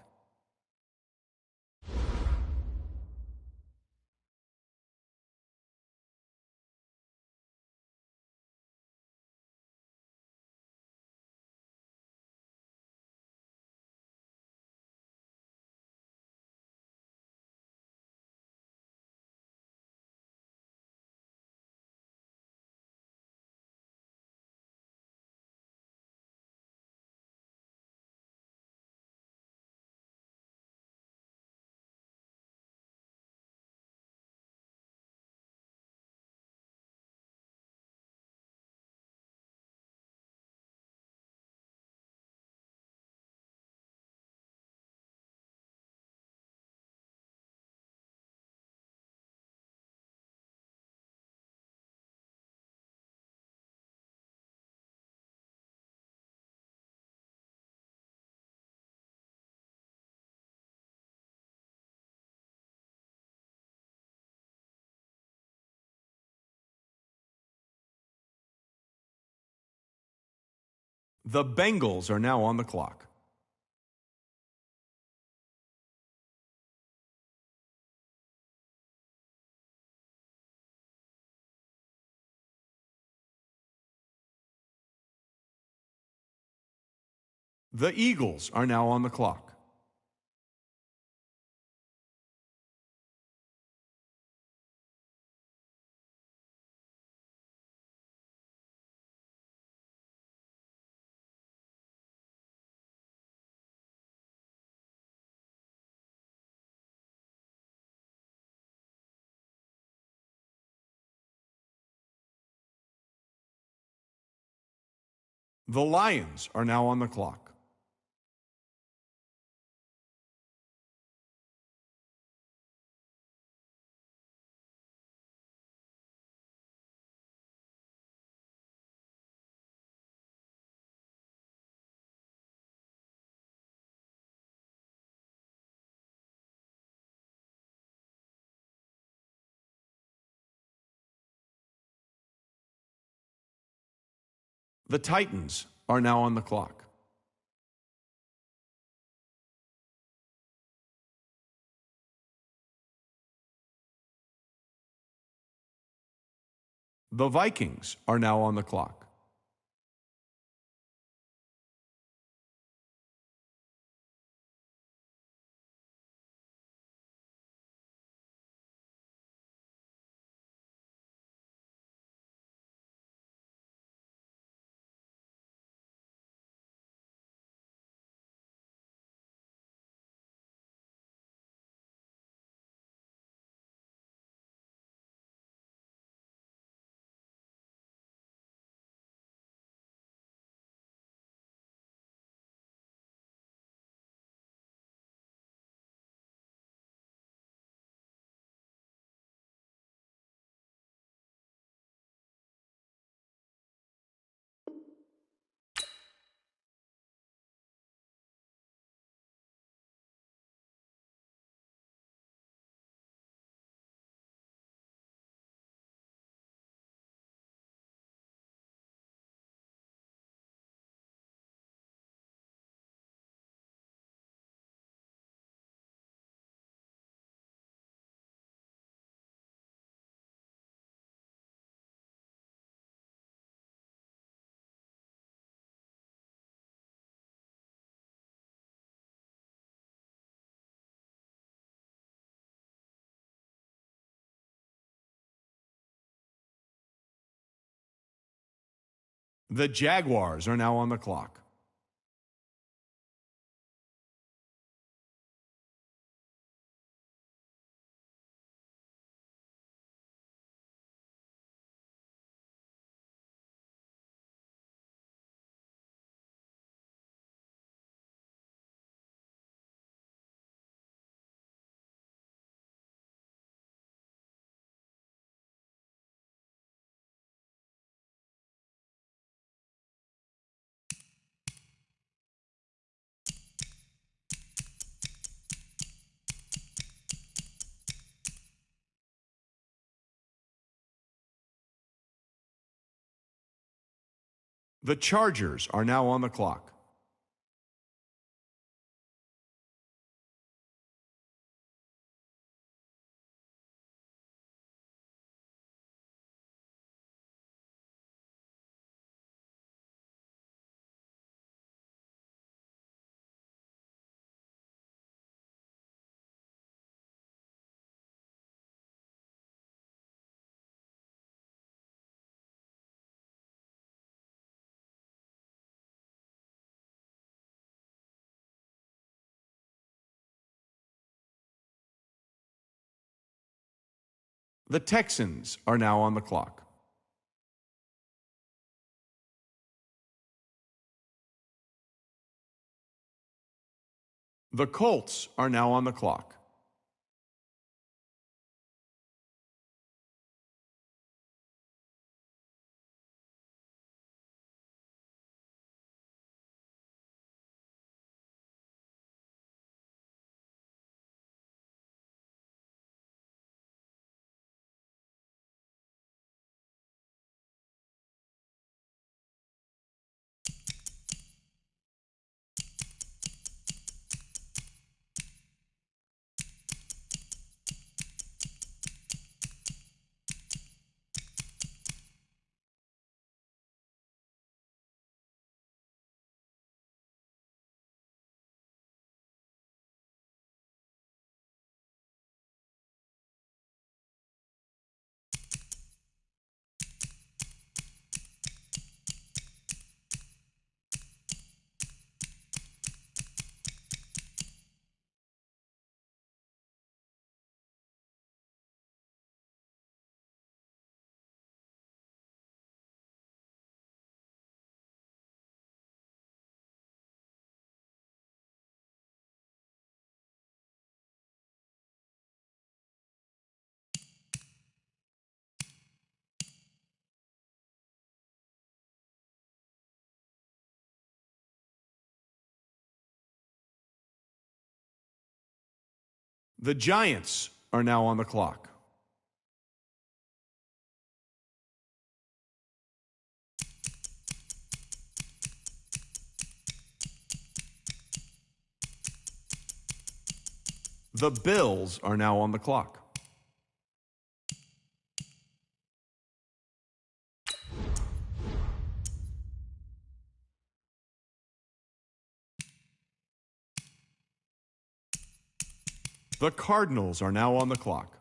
The Bengals are now on the clock. The Eagles are now on the clock. The Lions are now on the clock. The Titans are now on the clock. The Vikings are now on the clock. The Jaguars are now on the clock. The Chargers are now on the clock. The Texans are now on the clock. The Colts are now on the clock. The Giants are now on the clock. The Bills are now on the clock. The Cardinals are now on the clock.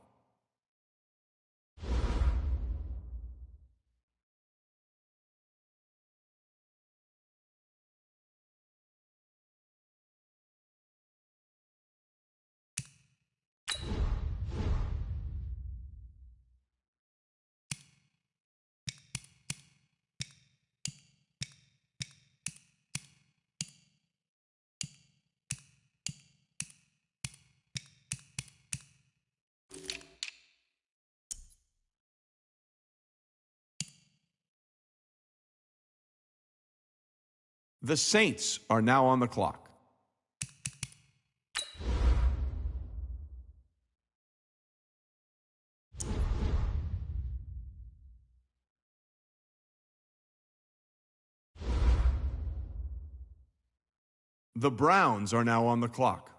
The Saints are now on the clock. The Browns are now on the clock.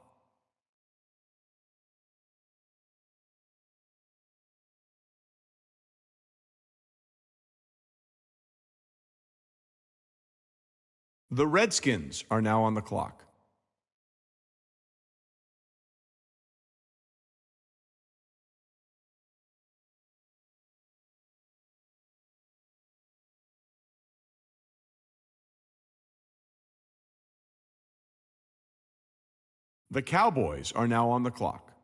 The Redskins are now on the clock. The Cowboys are now on the clock.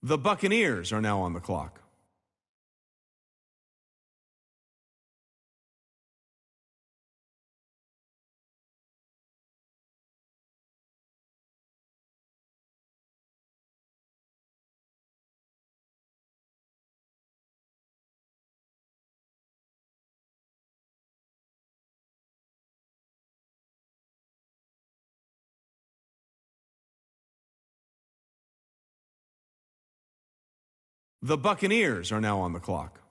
The Buccaneers are now on the clock. The Buccaneers are now on the clock.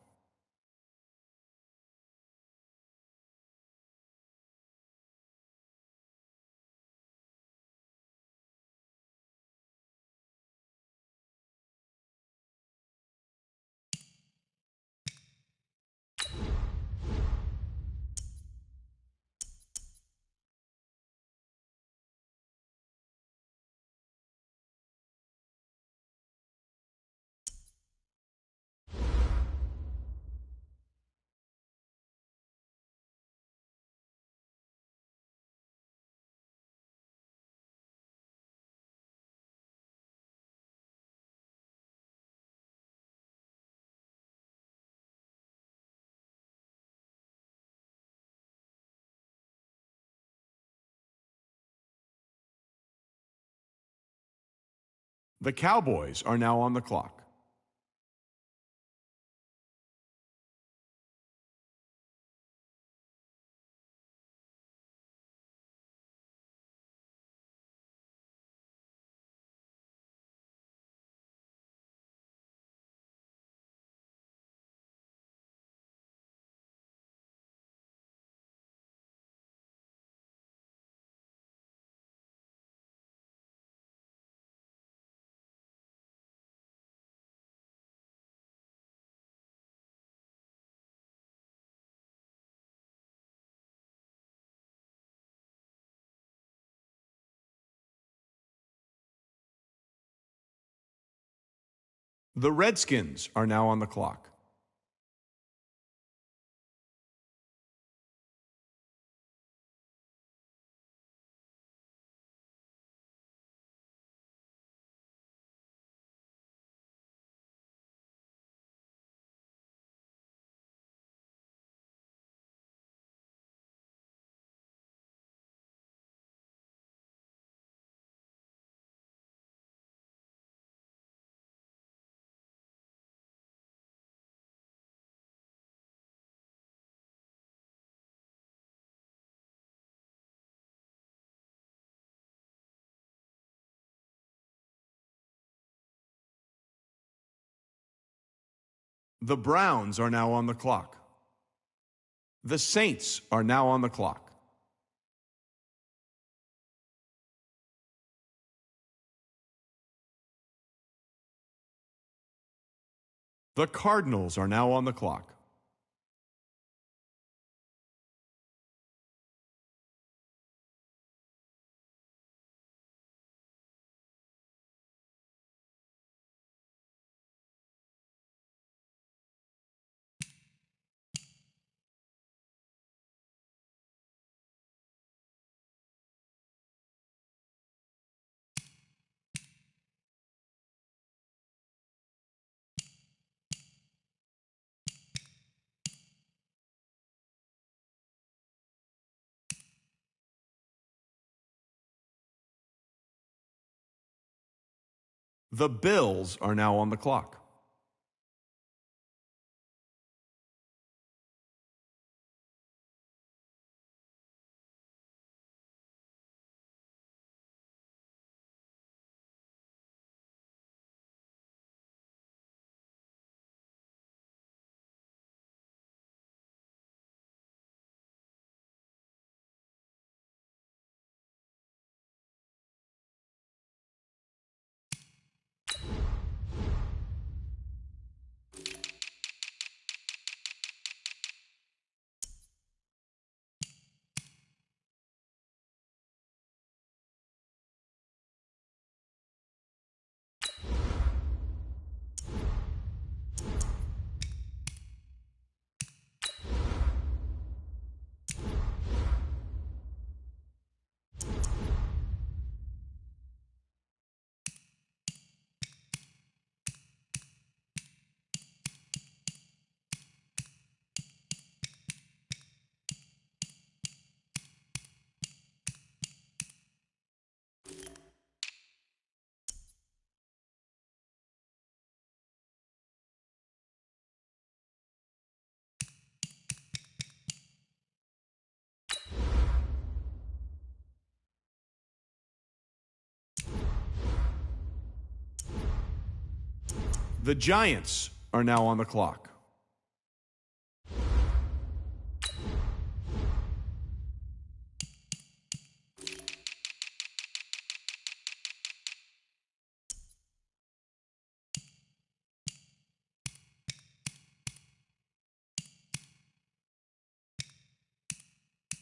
The Cowboys are now on the clock. The Redskins are now on the clock. The Browns are now on the clock. The Saints are now on the clock. The Cardinals are now on the clock. The Bills are now on the clock. The Giants are now on the clock.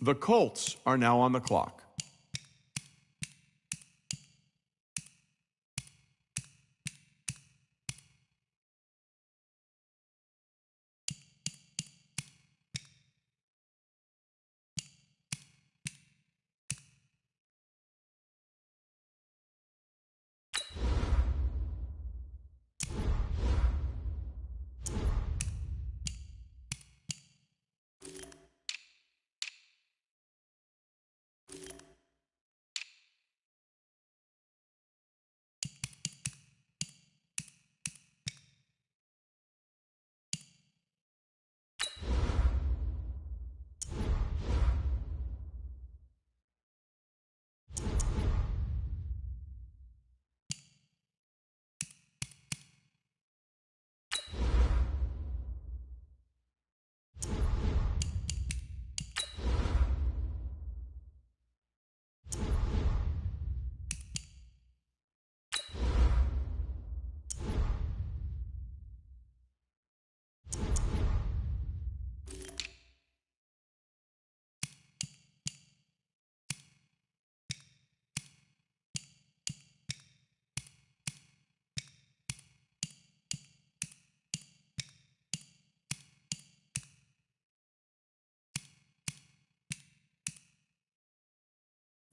The Colts are now on the clock.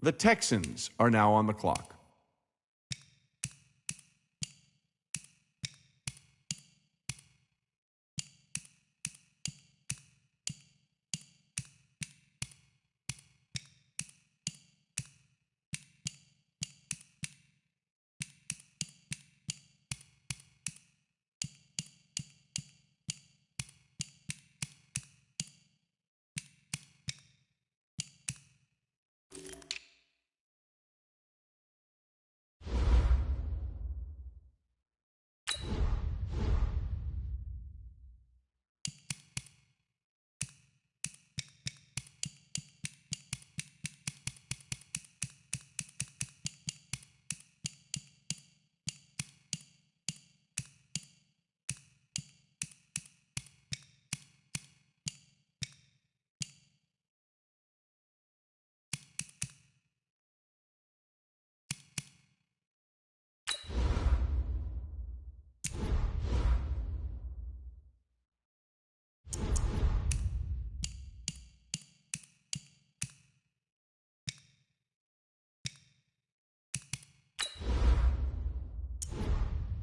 The Texans are now on the clock.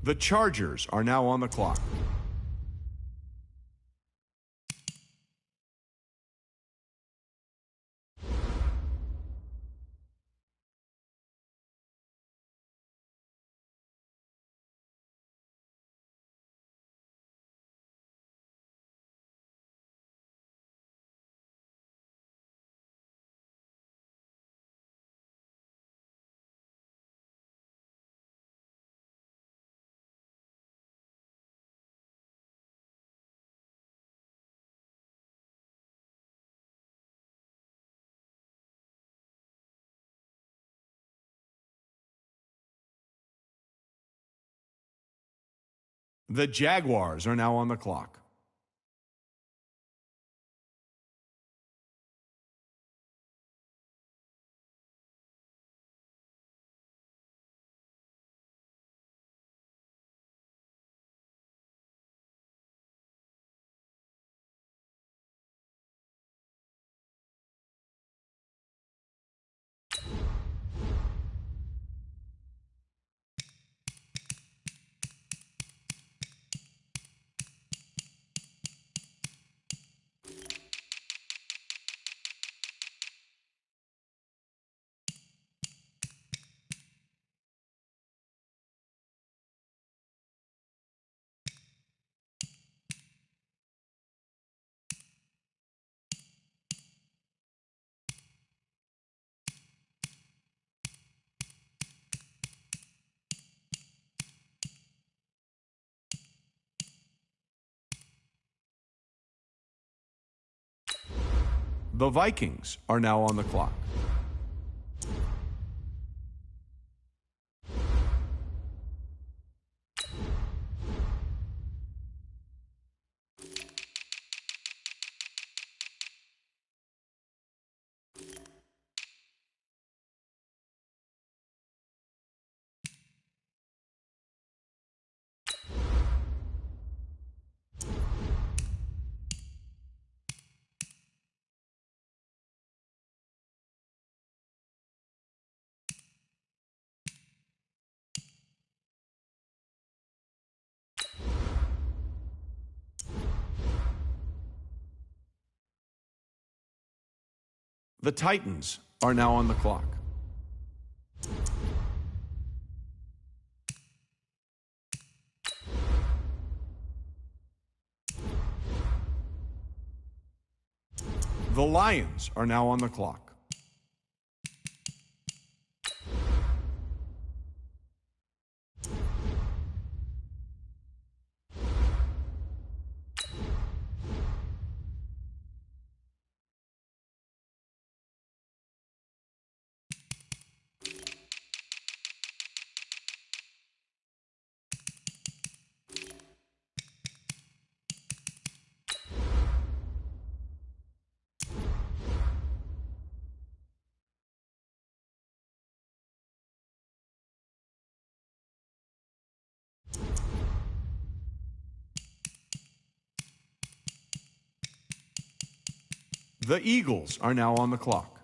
The Chargers are now on the clock. The Jaguars are now on the clock. The Vikings are now on the clock. The Titans are now on the clock. The Lions are now on the clock. The Eagles are now on the clock.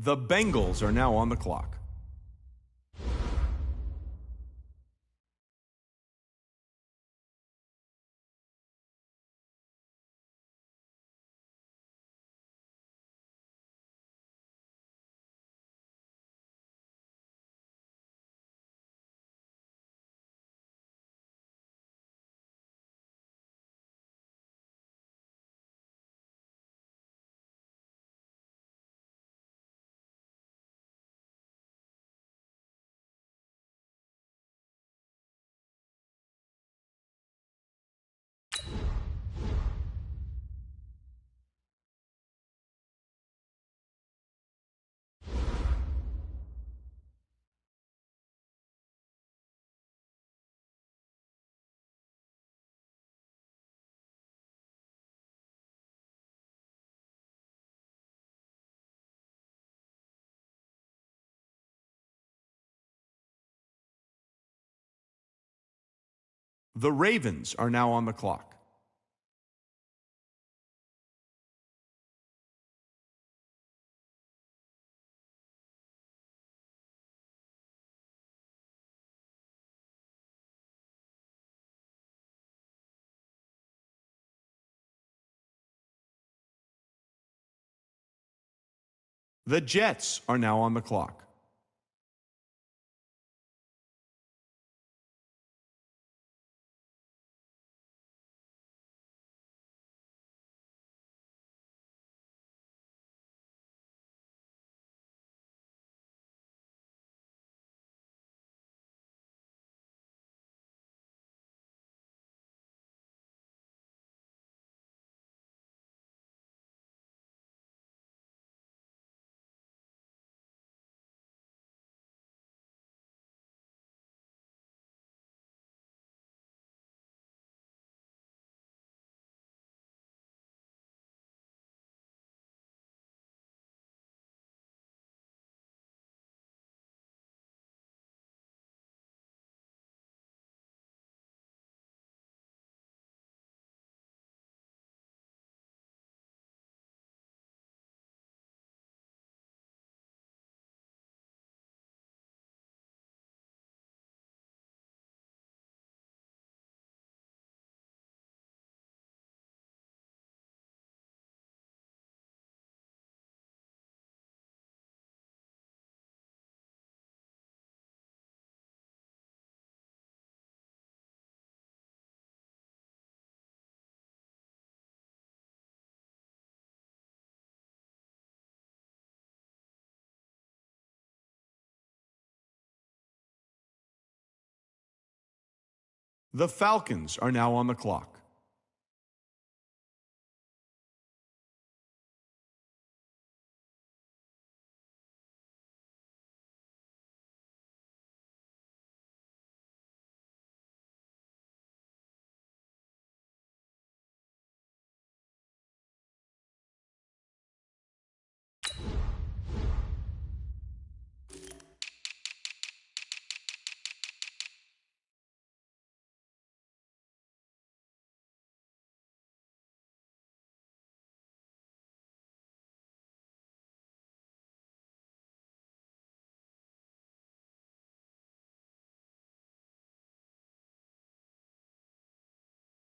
The Bengals are now on the clock. The Ravens are now on the clock. The Jets are now on the clock. The Falcons are now on the clock.